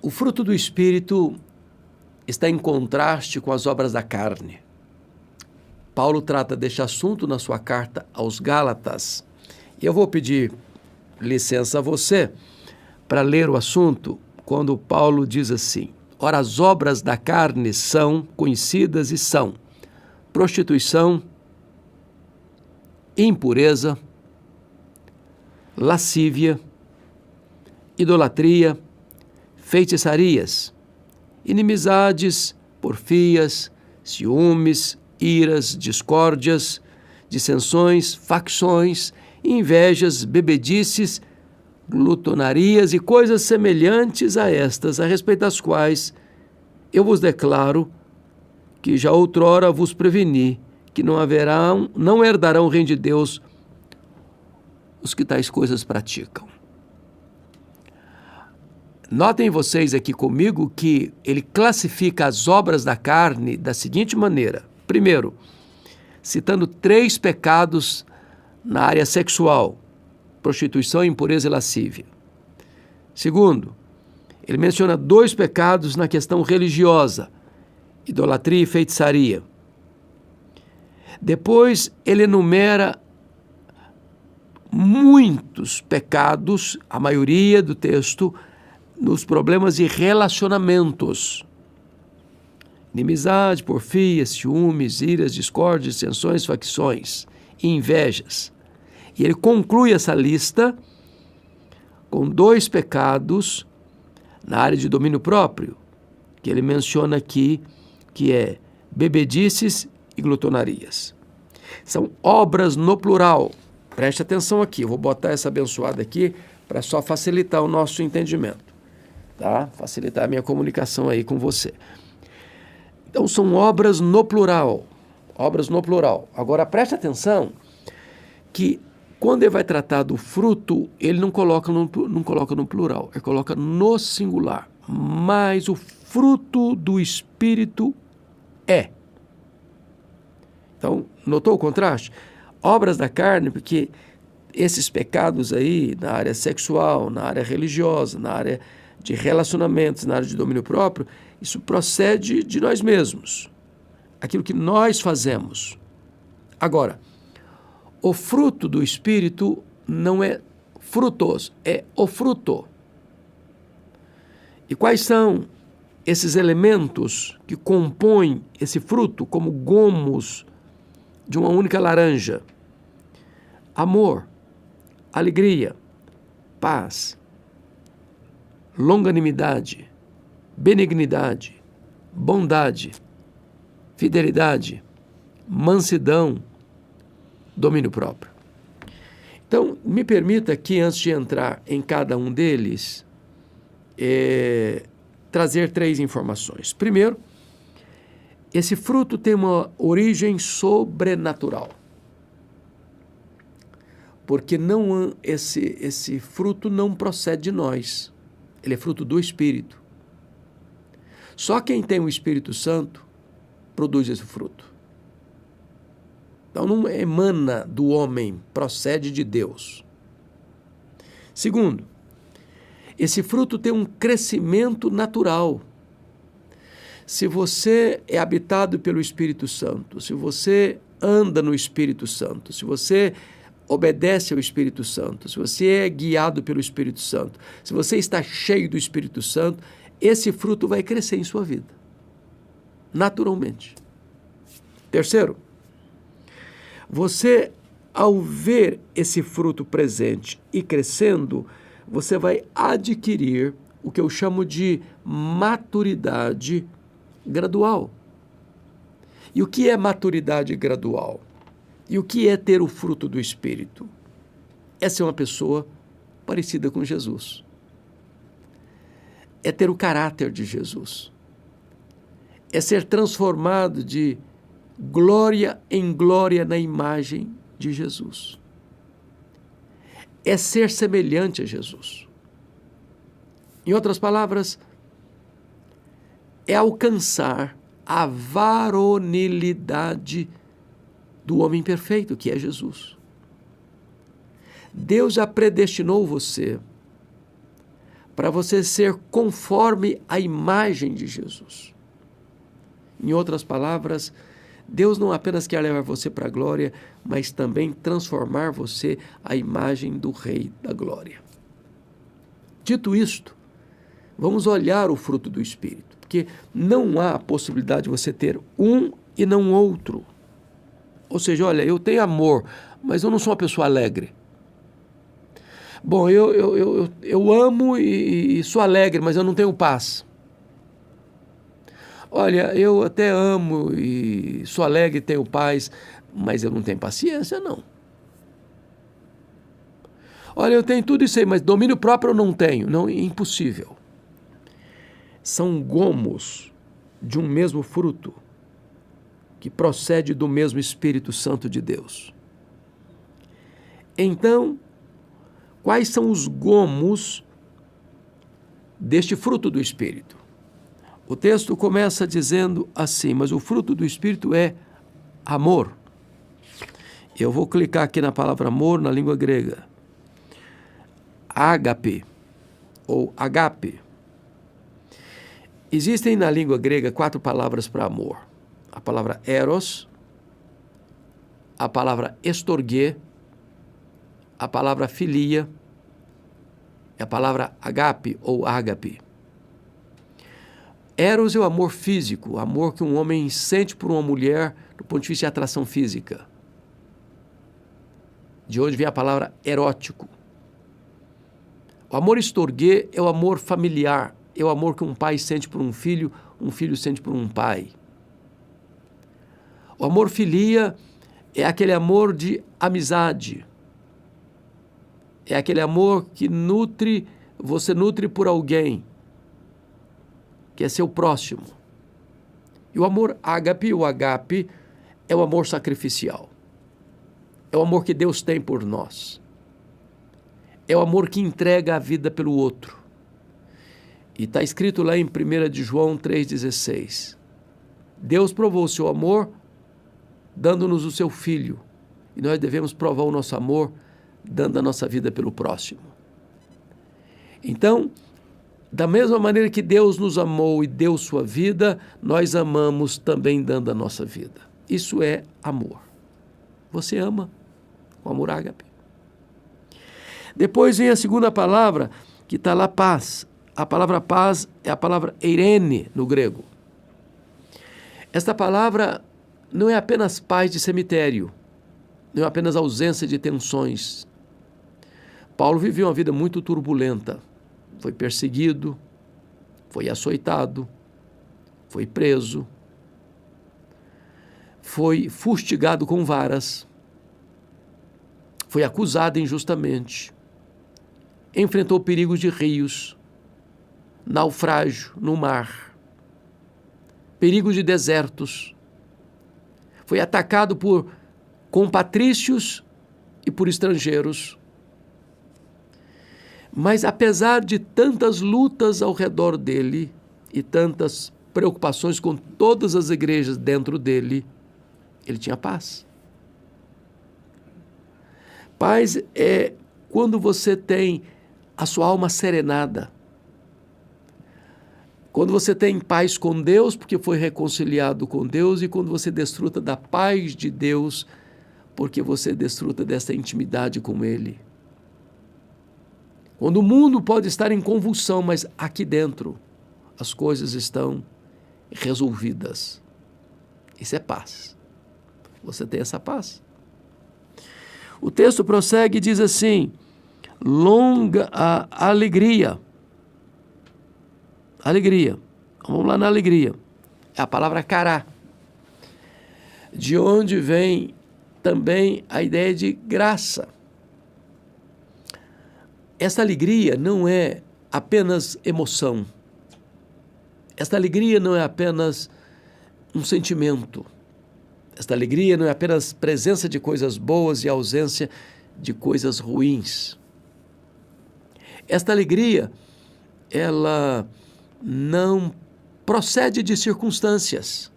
O fruto do Espírito está em contraste com as obras da carne. Paulo trata deste assunto na sua carta aos Gálatas. E eu vou pedir licença a você para ler o assunto quando Paulo diz assim: ora, as obras da carne são conhecidas e são prostituição, impureza, lascívia, idolatria, feitiçarias, inimizades, porfias, ciúmes, iras, discórdias, dissensões, facções, invejas, bebedices, glutonarias e coisas semelhantes a estas, a respeito das quais eu vos declaro que já outrora vos preveni que não herdarão o reino de Deus os que tais coisas praticam. Notem vocês aqui comigo que ele classifica as obras da carne da seguinte maneira. Primeiro, citando 3 pecados na área sexual: prostituição, impureza e lascívia. Segundo, ele menciona 2 pecados na questão religiosa: idolatria e feitiçaria. Depois, ele enumera muitos pecados, a maioria do texto, nos problemas de relacionamentos: inimizade, porfia, ciúmes, iras, discórdias, dissensões, facções e invejas. E ele conclui essa lista com 2 pecados na área de domínio próprio, que ele menciona aqui, que é bebedices e glutonarias. São obras no plural. Preste atenção aqui, eu vou botar essa abençoada aqui para só facilitar o nosso entendimento, tá? Facilitar a minha comunicação aí com você. Então, são obras no plural. Obras no plural. Agora, preste atenção que quando ele vai tratar do fruto, ele não coloca no plural, ele coloca no singular. Mas o fruto do Espírito é. Então, notou o contraste? Obras da carne, porque esses pecados aí, na área sexual, na área religiosa, na área de relacionamentos, na área de domínio próprio, isso procede de nós mesmos, aquilo que nós fazemos. Agora, o fruto do Espírito não é frutos, é o fruto. E quais são esses elementos que compõem esse fruto, como gomos de uma única laranja? Amor, alegria, paz, longanimidade, benignidade, bondade, fidelidade, mansidão, domínio próprio. Então, me permita aqui, antes de entrar em cada um deles, trazer 3 informações. Primeiro, esse fruto tem uma origem sobrenatural. Porque esse fruto não procede de nós. Ele é fruto do Espírito. Só quem tem o Espírito Santo produz esse fruto. Então não emana do homem, procede de Deus. Segundo, esse fruto tem um crescimento natural. Se você é habitado pelo Espírito Santo, se você anda no Espírito Santo, se você obedece ao Espírito Santo, se você é guiado pelo Espírito Santo, se você está cheio do Espírito Santo, esse fruto vai crescer em sua vida, naturalmente. Terceiro, você, ao ver esse fruto presente e crescendo, você vai adquirir o que eu chamo de maturidade gradual. E o que é maturidade gradual? E o que é ter o fruto do Espírito? É ser uma pessoa parecida com Jesus. É ter o caráter de Jesus. É ser transformado de glória em glória na imagem de Jesus. É ser semelhante a Jesus. Em outras palavras, é alcançar a varonilidade do homem perfeito, que é Jesus. Deus já predestinou você para você ser conforme a imagem de Jesus. Em outras palavras, Deus não apenas quer levar você para a glória, mas também transformar você à imagem do Rei da Glória. Dito isto, vamos olhar o fruto do Espírito, porque não há possibilidade de você ter um e não outro. Ou seja, olha, eu tenho amor, mas eu não sou uma pessoa alegre. Bom, eu amo e sou alegre, mas eu não tenho paz. Olha, eu até amo e sou alegre e tenho paz, mas eu não tenho paciência, não. Olha, eu tenho tudo isso aí, mas domínio próprio eu não tenho. Não, é impossível. São gomos de um mesmo fruto que procede do mesmo Espírito Santo de Deus. Então, quais são os gomos deste fruto do Espírito? O texto começa dizendo assim, mas o fruto do Espírito é amor. Eu vou clicar aqui na palavra amor na língua grega. Ágape ou agape. Existem na língua grega 4 palavras para amor. A palavra eros, a palavra estorgê, a palavra filia e a palavra agape ou ágape. Eros é o amor físico, o amor que um homem sente por uma mulher do ponto de vista de atração física. De onde vem a palavra erótico. O amor estorgê é o amor familiar, é o amor que um pai sente por um filho sente por um pai. O amor filia é aquele amor de amizade. É aquele amor que você nutre por alguém, que é seu próximo. E o amor ágape, o agape, é o amor sacrificial. É o amor que Deus tem por nós. É o amor que entrega a vida pelo outro. E está escrito lá em 1 de João 3,16. Deus provou o seu amor dando-nos o seu Filho. E nós devemos provar o nosso amor dando a nossa vida pelo próximo. Então, da mesma maneira que Deus nos amou e deu sua vida, nós amamos também dando a nossa vida. Isso é amor. Você ama o amor ágape. Depois vem a segunda palavra, que está lá, paz. A palavra paz é a palavra eirene no grego. Esta palavra não é apenas paz de cemitério, não é apenas ausência de tensões. Paulo viveu uma vida muito turbulenta. Foi perseguido, foi açoitado, foi preso, foi fustigado com varas, foi acusado injustamente, enfrentou perigos de rios, naufrágio no mar, perigos de desertos, foi atacado por compatrícios e por estrangeiros. Mas apesar de tantas lutas ao redor dele e tantas preocupações com todas as igrejas dentro dele, ele tinha paz. Paz é quando você tem a sua alma serenada. Quando você tem paz com Deus, porque foi reconciliado com Deus, e quando você desfruta da paz de Deus, porque você desfruta dessa intimidade com Ele. Quando o mundo pode estar em convulsão, mas aqui dentro as coisas estão resolvidas. Isso é paz. Você tem essa paz. O texto prossegue e diz assim: longa a alegria. Alegria. Vamos lá na alegria. É a palavra cará, de onde vem também a ideia de graça. Essa alegria não é apenas emoção. Esta alegria não é apenas um sentimento. Esta alegria não é apenas presença de coisas boas e ausência de coisas ruins. Esta alegria, ela não procede de circunstâncias.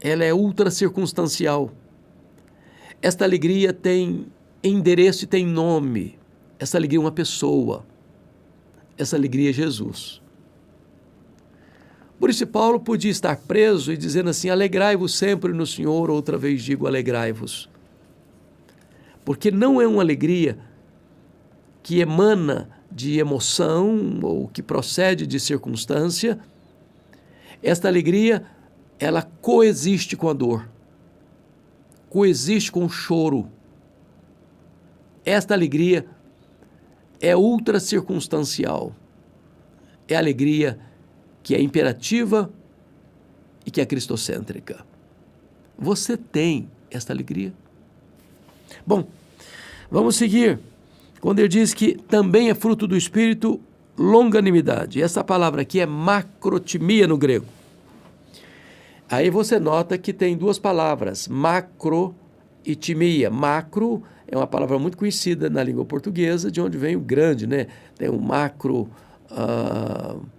Ela é ultra circunstancial. Esta alegria tem endereço e tem nome. Essa alegria é uma pessoa. Essa alegria é Jesus. Por isso Paulo podia estar preso e dizendo assim: alegrai-vos sempre no Senhor, outra vez digo, alegrai-vos. Porque não é uma alegria que emana de emoção ou que procede de circunstância. Esta alegria, ela coexiste com a dor, coexiste com o choro. Esta alegria é ultra circunstancial. É a alegria que é imperativa e que é cristocêntrica. Você tem esta alegria? Bom, vamos seguir. Quando ele diz que também é fruto do Espírito, longanimidade. Essa palavra aqui é macrotimia no grego. Aí você nota que tem duas palavras, macro e timia. Macro é uma palavra muito conhecida na língua portuguesa, de onde vem o grande, né? Tem um macro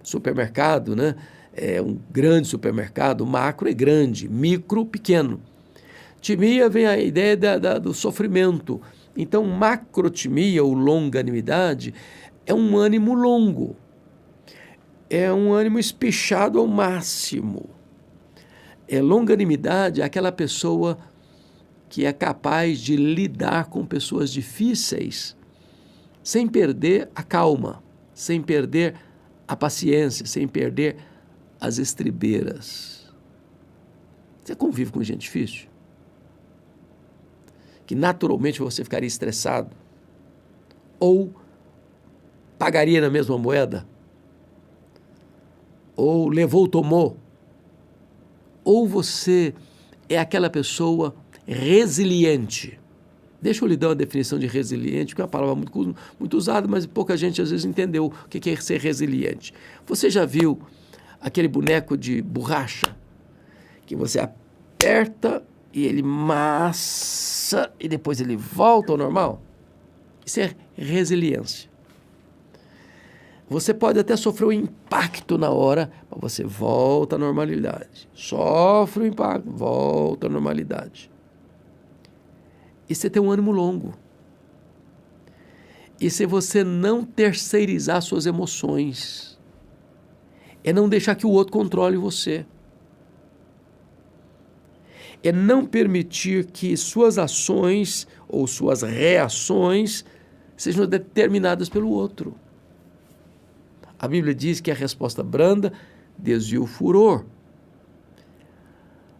supermercado, né? É um grande supermercado. Macro é grande, micro, pequeno. Timia vem a ideia do sofrimento. Então, macrotimia ou longanimidade é um ânimo longo. É um ânimo espichado ao máximo. Longanimidade é aquela pessoa que é capaz de lidar com pessoas difíceis sem perder a calma, sem perder a paciência, sem perder as estribeiras. Você convive com gente difícil? Que naturalmente você ficaria estressado? Ou pagaria na mesma moeda? Ou levou, tomou? Ou você é aquela pessoa resiliente? Deixa eu lhe dar uma definição de resiliente, que é uma palavra muito usada, mas pouca gente às vezes entendeu o que é ser resiliente. Você já viu aquele boneco de borracha que você aperta e ele massa e depois ele volta ao normal? Isso é resiliência. Você pode até sofrer um impacto na hora, mas você volta à normalidade. Sofre o impacto, volta à normalidade. E você tem um ânimo longo. E se você não terceirizar suas emoções, é não deixar que o outro controle você. É não permitir que suas ações ou suas reações sejam determinadas pelo outro. A Bíblia diz que a resposta branda desvia o furor.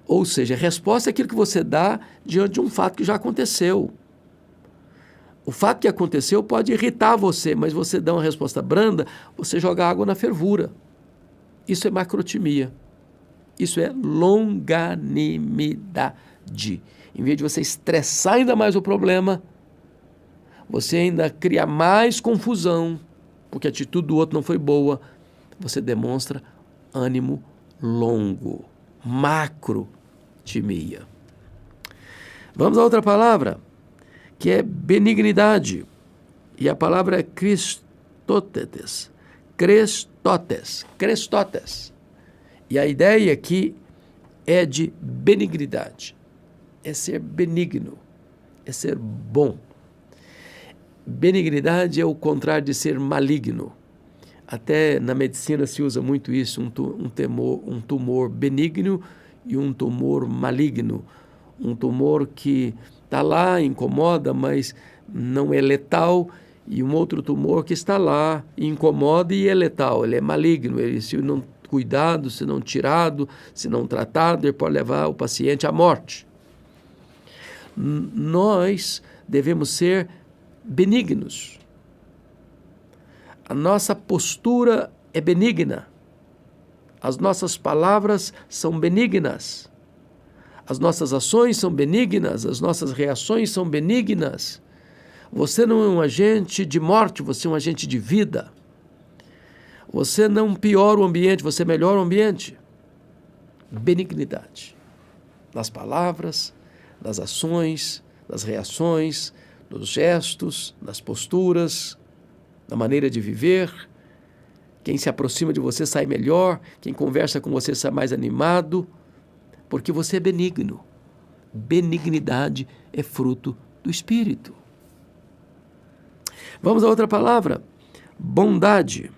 Ou seja, a resposta é aquilo que você dá diante de um fato que já aconteceu. O fato que aconteceu pode irritar você, mas você dá uma resposta branda, você joga água na fervura. Isso é macrotimia. Isso é longanimidade. Em vez de você estressar ainda mais o problema, você ainda cria mais confusão, porque a atitude do outro não foi boa, você demonstra ânimo longo, macrotimia. Vamos a outra palavra, que é benignidade. E a palavra é Christotes. E a ideia aqui é de benignidade. É ser benigno, é ser bom. Benignidade é o contrário de ser maligno. Até na medicina se usa muito isso, um tumor benigno e um tumor maligno. Um tumor que está lá, incomoda, mas não é letal, e um outro tumor que está lá, incomoda e é letal, ele é maligno. Ele, se não cuidado, se não tirado, se não tratado, ele pode levar o paciente à morte. Nós devemos ser benignos. A nossa postura é benigna. As nossas palavras são benignas. As nossas ações são benignas, as nossas reações são benignas. Você não é um agente de morte, você é um agente de vida. Você não piora o ambiente, você melhora o ambiente. Benignidade. Nas palavras, nas ações, nas reações, nos gestos, nas posturas, na maneira de viver. Quem se aproxima de você sai melhor, quem conversa com você sai mais animado, porque você é benigno. Benignidade é fruto do Espírito. Vamos a outra palavra, bondade.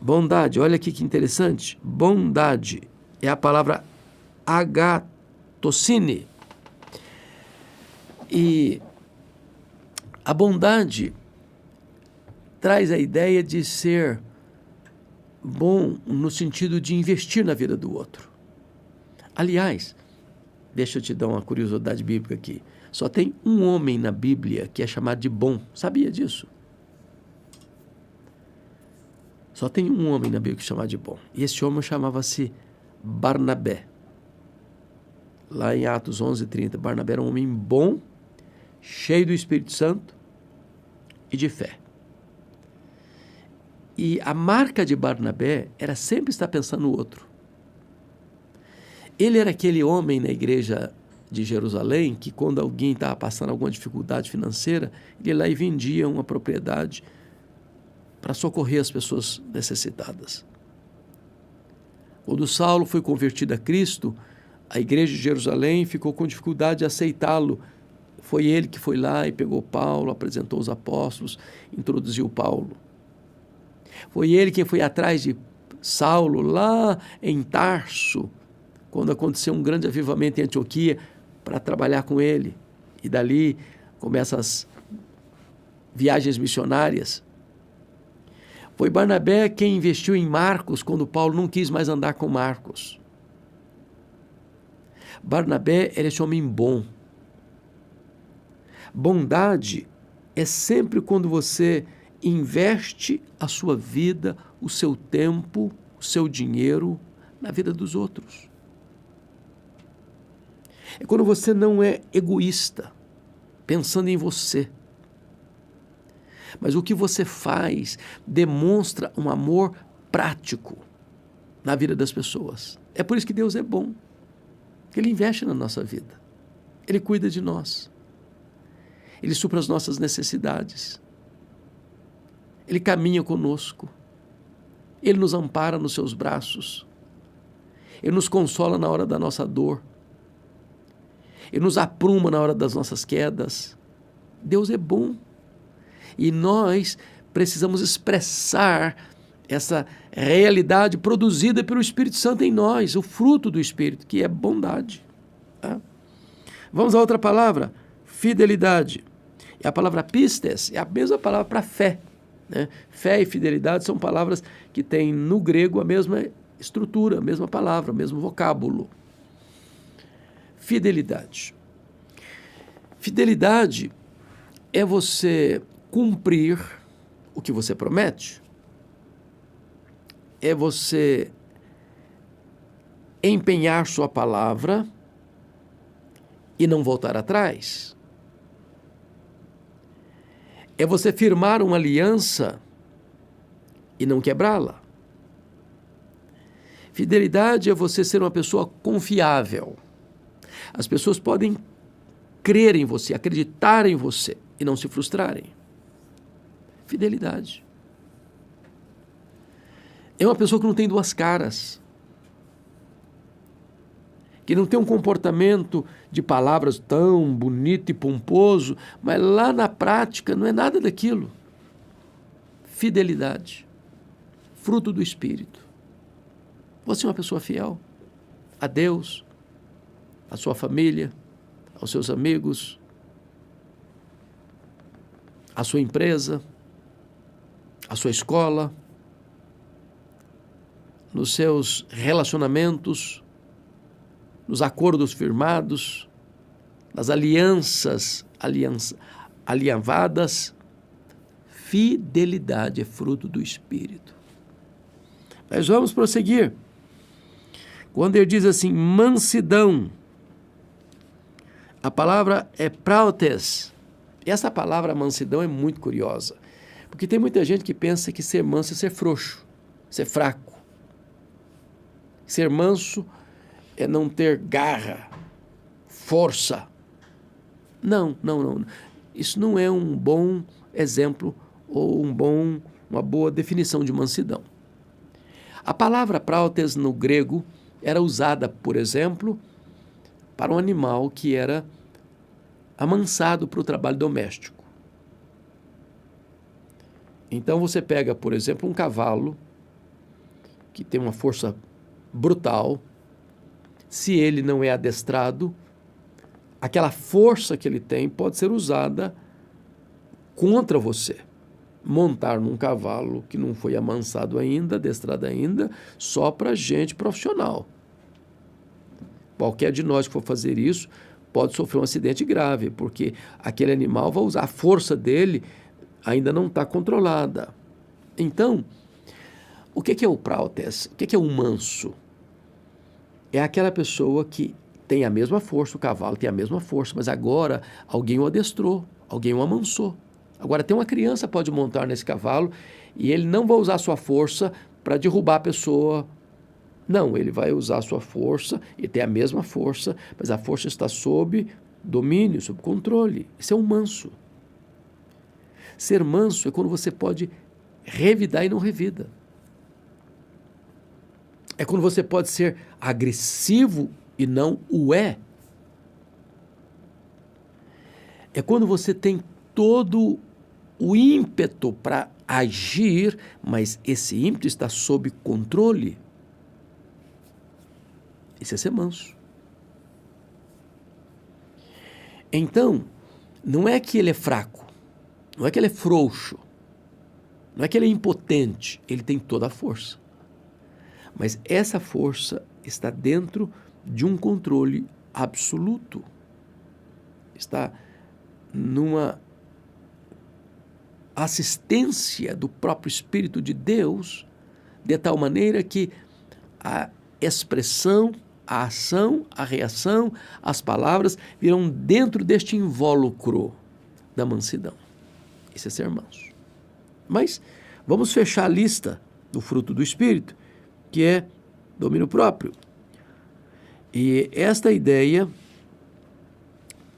Bondade, olha aqui que interessante. Bondade é a palavra agatocine. E a bondade traz a ideia de ser bom no sentido de investir na vida do outro. Aliás, deixa eu te dar uma curiosidade bíblica aqui. Só tem um homem na Bíblia que é chamado de bom. Sabia disso? Só tem um homem na Bíblia que é chamado de bom. E esse homem chamava-se Barnabé. Lá em Atos 11:30, Barnabé era um homem bom, cheio do Espírito Santo e de fé. E a marca de Barnabé era sempre estar pensando no outro. Ele era aquele homem na igreja de Jerusalém que, quando alguém estava passando alguma dificuldade financeira, ele ia lá e vendia uma propriedade para socorrer as pessoas necessitadas. Quando Saulo foi convertido a Cristo, a igreja de Jerusalém ficou com dificuldade de aceitá-lo. Foi ele que foi lá e pegou Paulo, apresentou os apóstolos, introduziu Paulo. Foi ele quem foi atrás de Saulo lá em Tarso, quando aconteceu um grande avivamento em Antioquia, para trabalhar com ele. E dali começam as viagens missionárias. Foi Barnabé quem investiu em Marcos, quando Paulo não quis mais andar com Marcos. Barnabé era esse homem bom. Bondade é sempre quando você investe a sua vida, o seu tempo, o seu dinheiro na vida dos outros. É quando você não é egoísta, pensando em você. Mas o que você faz demonstra um amor prático na vida das pessoas. É por isso que Deus é bom. Ele investe na nossa vida. Ele cuida de nós. Ele supra as nossas necessidades. Ele caminha conosco. Ele nos ampara nos seus braços. Ele nos consola na hora da nossa dor. Ele nos apruma na hora das nossas quedas. Deus é bom. E nós precisamos expressar essa realidade produzida pelo Espírito Santo em nós, o fruto do Espírito, que é bondade. Tá? Vamos a outra palavra, fidelidade. E a palavra pistes é a mesma palavra para fé. Né? Fé e fidelidade são palavras que têm no grego a mesma estrutura, a mesma palavra, o mesmo vocábulo. Fidelidade. Fidelidade é você cumprir o que você promete. É você empenhar sua palavra e não voltar atrás. É você firmar uma aliança e não quebrá-la. Fidelidade é você ser uma pessoa confiável. As pessoas podem crer em você, acreditar em você e não se frustrarem. Fidelidade. É uma pessoa que não tem duas caras, que não tem um comportamento de palavras tão bonito e pomposo, mas lá na prática não é nada daquilo. Fidelidade, fruto do Espírito. Você é uma pessoa fiel a Deus, à sua família, aos seus amigos, à sua empresa, à sua escola, nos seus relacionamentos, nos acordos firmados, nas alianças alinhavadas. Fidelidade é fruto do Espírito. Mas vamos prosseguir. Quando ele diz assim, mansidão, a palavra é prautes. E essa palavra mansidão é muito curiosa, porque tem muita gente que pensa que ser manso é ser frouxo, ser fraco. Ser manso é não ter garra, força. Não. Isso não é um bom exemplo ou uma boa definição de mansidão. A palavra prautes no grego era usada, por exemplo, para um animal que era amansado para o trabalho doméstico. Então você pega, por exemplo, um cavalo que tem uma força brutal, se ele não é adestrado, aquela força que ele tem pode ser usada contra você. Montar num cavalo que não foi amansado ainda, adestrado ainda, só para gente profissional. Qualquer de nós que for fazer isso pode sofrer um acidente grave, porque aquele animal vai usar a força dele, ainda não está controlada. Então, o que é o prautes? O que é o manso? É aquela pessoa que tem a mesma força, o cavalo tem a mesma força, mas agora alguém o adestrou, alguém o amansou. Agora, tem uma criança que pode montar nesse cavalo e ele não vai usar a sua força para derrubar a pessoa. Não, ele vai usar a sua força, ele tem a mesma força, mas a força está sob domínio, sob controle. Isso é um manso. Ser manso é quando você pode revidar e não revida. É quando você pode ser agressivo e não o é. É quando você tem todo o ímpeto para agir, mas esse ímpeto está sob controle. Isso é ser manso. Então, não é que ele é fraco, não é que ele é frouxo, não é que ele é impotente, ele tem toda a força. Mas essa força está dentro de um controle absoluto. Está numa assistência do próprio Espírito de Deus, de tal maneira que a expressão, a ação, a reação, as palavras virão dentro deste invólucro da mansidão. Isso é ser manso. Mas vamos fechar a lista do fruto do Espírito, que é domínio próprio. E esta ideia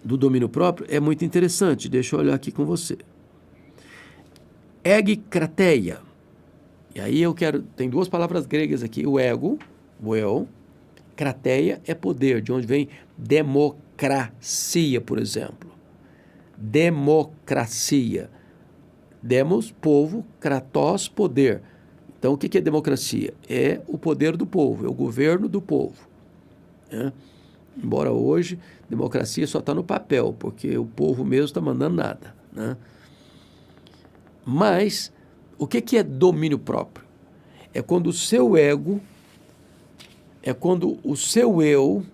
do domínio próprio é muito interessante. Deixa eu olhar aqui com você. Egkrateia. E aí tem duas palavras gregas aqui, o ego, o eu, krateia é poder, de onde vem democracia, por exemplo. Democracia. Demos, povo, kratos, poder. Então, o que é democracia? É o poder do povo, é o governo do povo. Embora hoje, democracia só está no papel, porque o povo mesmo está mandando nada. Mas, o que é domínio próprio? É quando o seu ego, é quando o seu eu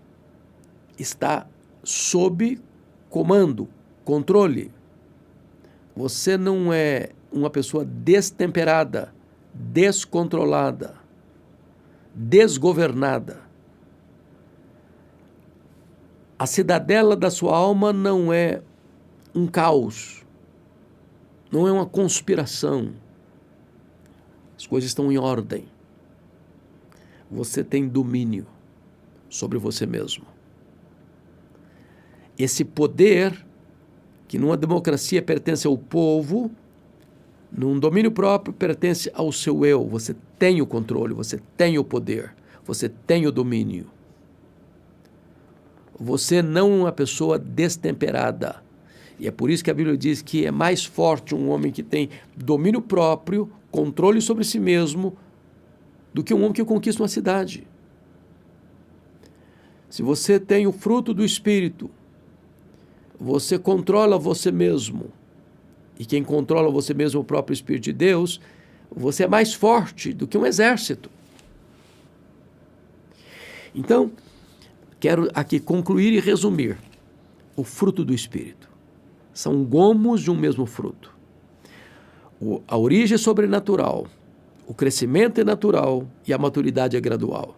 está sob comando, controle. Você não é uma pessoa destemperada, descontrolada, desgovernada. A cidadela da sua alma não é um caos, não é uma conspiração. As coisas estão em ordem. Você tem domínio sobre você mesmo. Esse poder, que numa democracia pertence ao povo, num domínio próprio pertence ao seu eu. Você tem o controle, você tem o poder, você tem o domínio. Você não é uma pessoa destemperada. E é por isso que a Bíblia diz que é mais forte um homem que tem domínio próprio, controle sobre si mesmo, do que um homem que conquista uma cidade. Se você tem o fruto do Espírito, você controla você mesmo. E quem controla você mesmo é o próprio Espírito de Deus. Você é mais forte do que um exército. Então, quero aqui concluir e resumir o fruto do Espírito. São gomos de um mesmo fruto. A origem é sobrenatural, o crescimento é natural e a maturidade é gradual.